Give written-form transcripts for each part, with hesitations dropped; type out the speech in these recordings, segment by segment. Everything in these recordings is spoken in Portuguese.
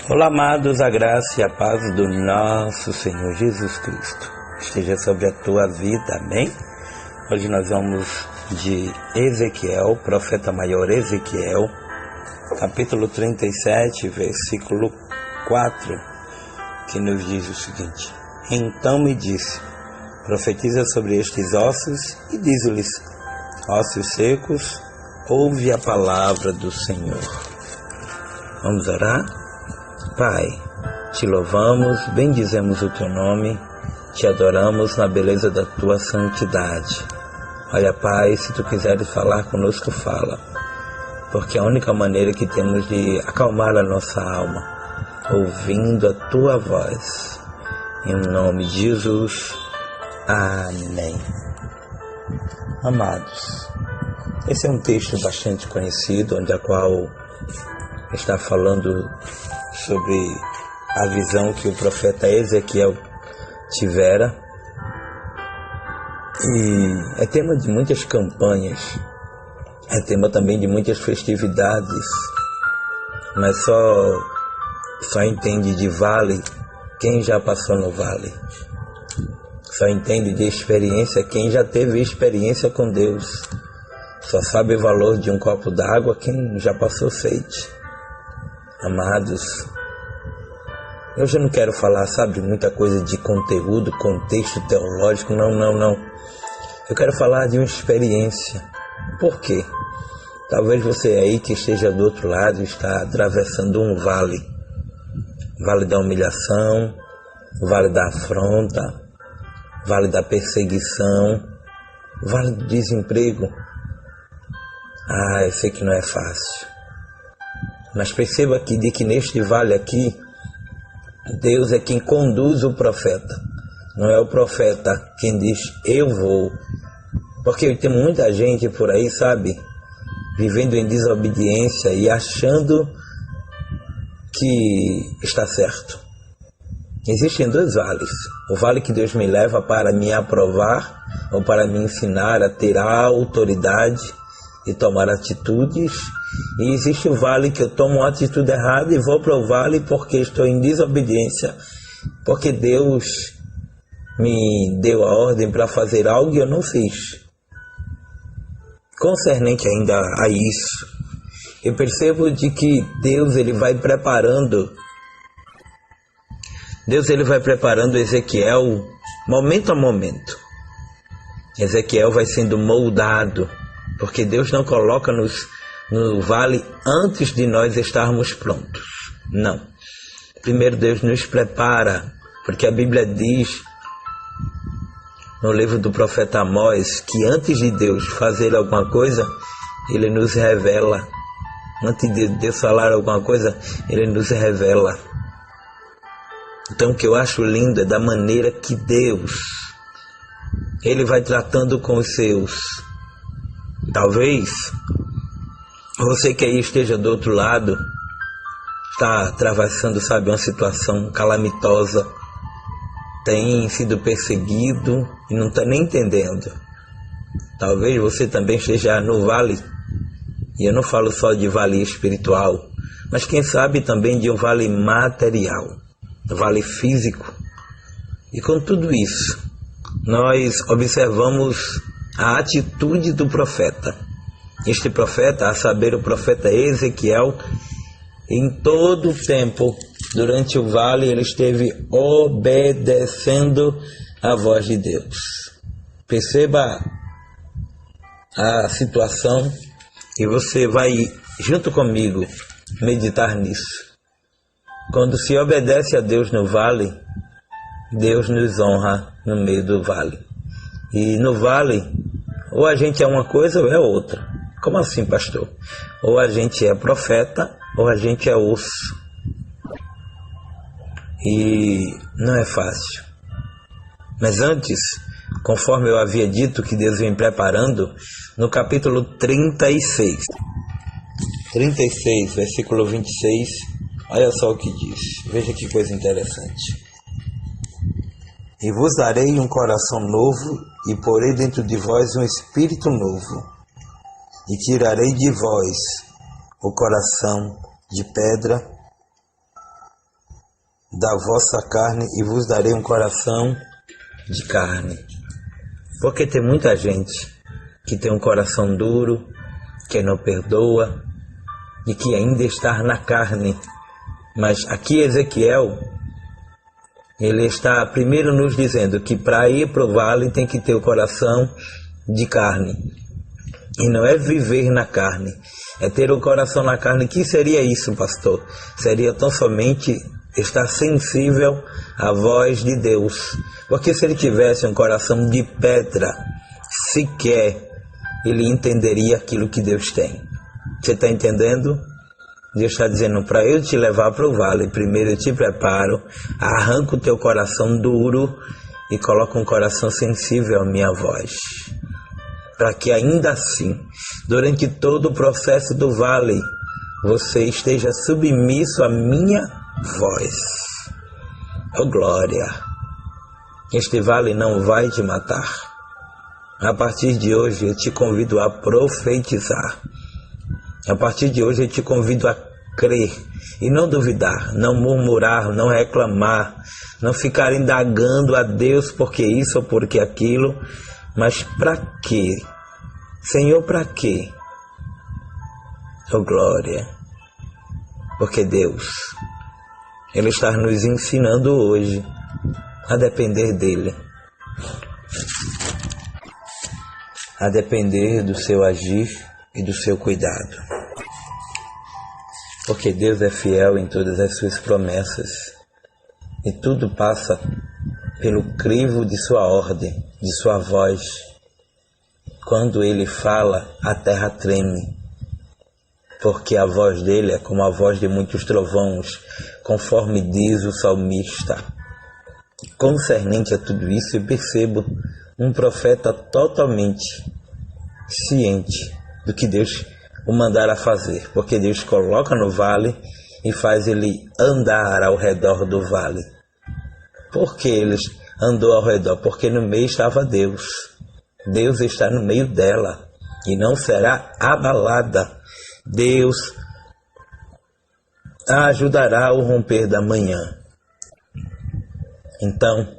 Olá, amados, a graça e a paz do nosso Senhor Jesus Cristo esteja sobre a tua vida, amém? Hoje nós vamos de Ezequiel, profeta maior Ezequiel, capítulo 37, versículo 4, que nos diz o seguinte: Então me disse, profetiza sobre estes ossos e diz-lhes, ossos secos, ouve a palavra do Senhor. Vamos orar? Pai, te louvamos, bendizemos o teu nome, te adoramos na beleza da tua santidade. Olha, Pai, se tu quiseres falar conosco, fala, porque é a única maneira que temos de acalmar a nossa alma, ouvindo a tua voz. Em nome de Jesus, amém. Amados, esse é um texto bastante conhecido, onde a qual está falando sobre a visão que o profeta Ezequiel tivera, e é tema de muitas campanhas, é tema também de muitas festividades, mas só entende de vale quem já passou no vale, só entende de experiência quem já teve experiência com Deus, só sabe o valor de um copo d'água quem já passou sede. Amados, eu já não quero falar, muita coisa de conteúdo, contexto teológico, não. Eu quero falar de uma experiência. Por quê? Talvez você aí que esteja do outro lado está atravessando um vale. Vale da humilhação, vale da afronta, vale da perseguição, vale do desemprego. Eu sei que não é fácil. Mas perceba que neste vale aqui, Deus é quem conduz o profeta. Não é o profeta quem diz, eu vou. Porque tem muita gente por aí, vivendo em desobediência e achando que está certo. Existem dois vales. O vale que Deus me leva para me aprovar, ou para me ensinar a ter a autoridade e tomar atitudes. E existe o vale que eu tomo uma atitude errada e vou para o vale porque estou em desobediência, porque Deus me deu a ordem para fazer algo e eu não fiz. Concernente ainda a isso, eu percebo de que Deus ele vai preparando Ezequiel momento a momento. Ezequiel vai sendo moldado, porque Deus não coloca no vale antes de nós estarmos prontos. Não. Primeiro Deus nos prepara, porque a Bíblia diz no livro do profeta Amós que antes de Deus fazer alguma coisa, Ele nos revela. Antes de Deus falar alguma coisa, Ele nos revela. Então o que eu acho lindo é da maneira que Deus, Ele vai tratando com os seus. Talvez você que aí esteja do outro lado, está atravessando, uma situação calamitosa, tem sido perseguido e não está nem entendendo. Talvez você também esteja no vale, e eu não falo só de vale espiritual, mas quem sabe também de um vale material, vale físico. E com tudo isso, nós observamos a atitude do profeta. Este profeta, a saber, o profeta Ezequiel, em todo o tempo, durante o vale, ele esteve obedecendo a voz de Deus. Perceba a situação e você vai, junto comigo, meditar nisso. Quando se obedece a Deus no vale, Deus nos honra no meio do vale. E no vale, ou a gente é uma coisa ou é outra. Como assim, pastor? Ou a gente é profeta, ou a gente é osso. E não é fácil. Mas antes, conforme eu havia dito que Deus vem preparando, no capítulo 36, versículo 26, olha só o que diz. Veja que coisa interessante. E vos darei um coração novo, e porei dentro de vós um espírito novo. E tirarei de vós o coração de pedra da vossa carne e vos darei um coração de carne. Porque tem muita gente que tem um coração duro, que não perdoa e que ainda está na carne. Mas aqui Ezequiel, ele está primeiro nos dizendo que para ir para o vale tem que ter o coração de carne. E não é viver na carne, é ter o coração na carne. Que seria isso, pastor? Seria tão somente estar sensível à voz de Deus. Porque se ele tivesse um coração de pedra, sequer ele entenderia aquilo que Deus tem. Você está entendendo? Deus está dizendo, para eu te levar para o vale, primeiro eu te preparo, arranco o teu coração duro e coloco um coração sensível à minha voz. Para que ainda assim, durante todo o processo do vale, você esteja submisso à minha voz. Oh glória! Este vale não vai te matar. A partir de hoje eu te convido a profetizar. A partir de hoje eu te convido a crer e não duvidar, não murmurar, não reclamar, não ficar indagando a Deus porque isso ou porque aquilo. Mas para quê? Senhor, para quê? Oh glória! Porque Deus, Ele está nos ensinando hoje a depender dEle, a depender do seu agir e do seu cuidado. Porque Deus é fiel em todas as suas promessas e tudo passa pelo crivo de sua ordem, de sua voz. Quando Ele fala, a terra treme, porque a voz dele é como a voz de muitos trovões, conforme diz o salmista. Concernente a tudo isso, eu percebo um profeta totalmente ciente do que Deus o mandara fazer, porque Deus coloca no vale e faz ele andar ao redor do vale. Por que ele andou ao redor? Porque no meio estava Deus. Deus está no meio dela e não será abalada. Deus a ajudará ao romper da manhã. Então,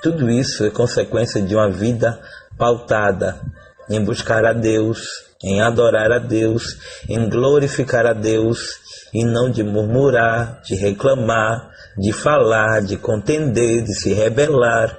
tudo isso é consequência de uma vida pautada em buscar a Deus, em adorar a Deus, em glorificar a Deus, e não de murmurar, de reclamar, de falar, de contender, de se rebelar,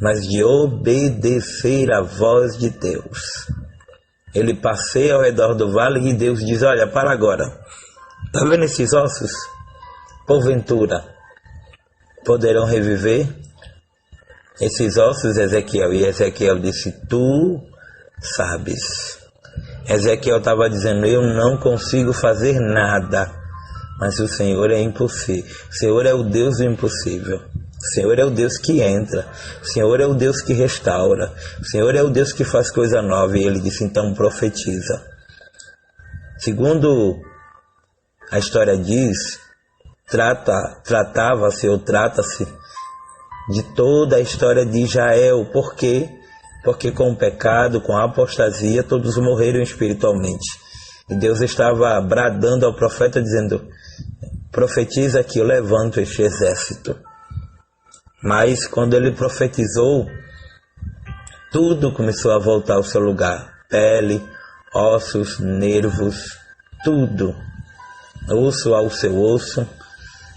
mas de obedecer à voz de Deus. Ele passeia ao redor do vale e Deus diz, olha, para agora, está vendo esses ossos? Porventura, poderão reviver esses ossos, Ezequiel? E Ezequiel disse, tu sabes. Ezequiel estava dizendo, eu não consigo fazer nada, mas o Senhor é impossível. O Senhor é o Deus do impossível. O Senhor é o Deus que entra. O Senhor é o Deus que restaura. O Senhor é o Deus que faz coisa nova. E ele disse, então profetiza. Segundo a história diz, tratava-se ou trata-se de toda a história de Israel. Por quê? Porque com o pecado, com a apostasia, todos morreram espiritualmente. E Deus estava bradando ao profeta, dizendo, profetiza que eu levanto este exército. Mas quando ele profetizou, tudo começou a voltar ao seu lugar. Pele, ossos, nervos, tudo. Osso ao seu osso.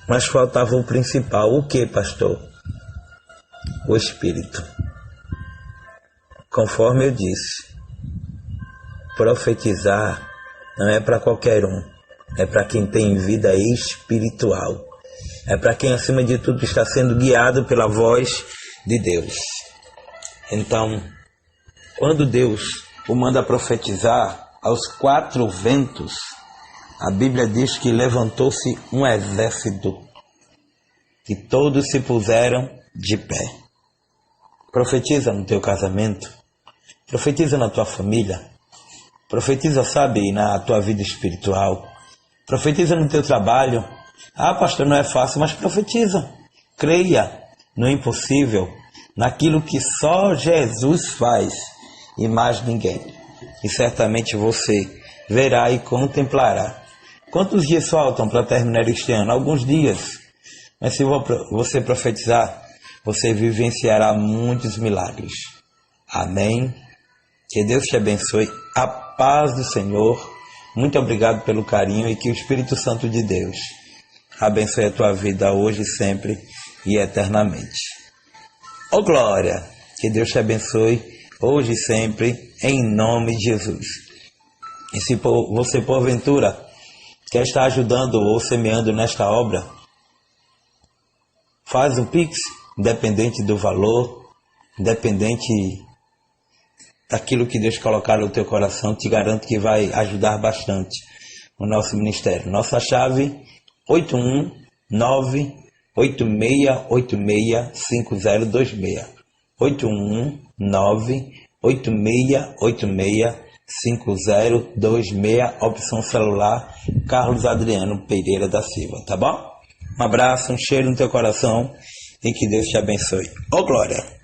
Mas faltava o principal. O que, pastor? O Espírito. Conforme eu disse, profetizar não é para qualquer um, é para quem tem vida espiritual, é para quem acima de tudo está sendo guiado pela voz de Deus. Então, quando Deus o manda profetizar aos 4 ventos, a Bíblia diz que levantou-se um exército e todos se puseram de pé. Profetiza no teu casamento, profetiza na tua família, profetiza, sabe, na tua vida espiritual, profetiza no teu trabalho. Ah, pastor, não é fácil, mas profetiza. Creia no impossível, naquilo que só Jesus faz e mais ninguém. E certamente você verá e contemplará. Quantos dias faltam para terminar este ano? Alguns dias. Mas se você profetizar, você vivenciará muitos milagres. Amém? Que Deus te abençoe. A paz do Senhor. Muito obrigado pelo carinho e que o Espírito Santo de Deus abençoe a tua vida hoje, sempre e eternamente. Ó glória! Que Deus te abençoe hoje e sempre, em nome de Jesus. E se você porventura quer estar ajudando ou semeando nesta obra, faz um Pix, independente do valor, independente daquilo que Deus colocar no teu coração, te garanto que vai ajudar bastante o nosso ministério. Nossa chave 819-8686-5026. 819-8686-5026, opção celular, Carlos Adriano Pereira da Silva, tá bom? Um abraço, um cheiro no teu coração e que Deus te abençoe. Ô glória!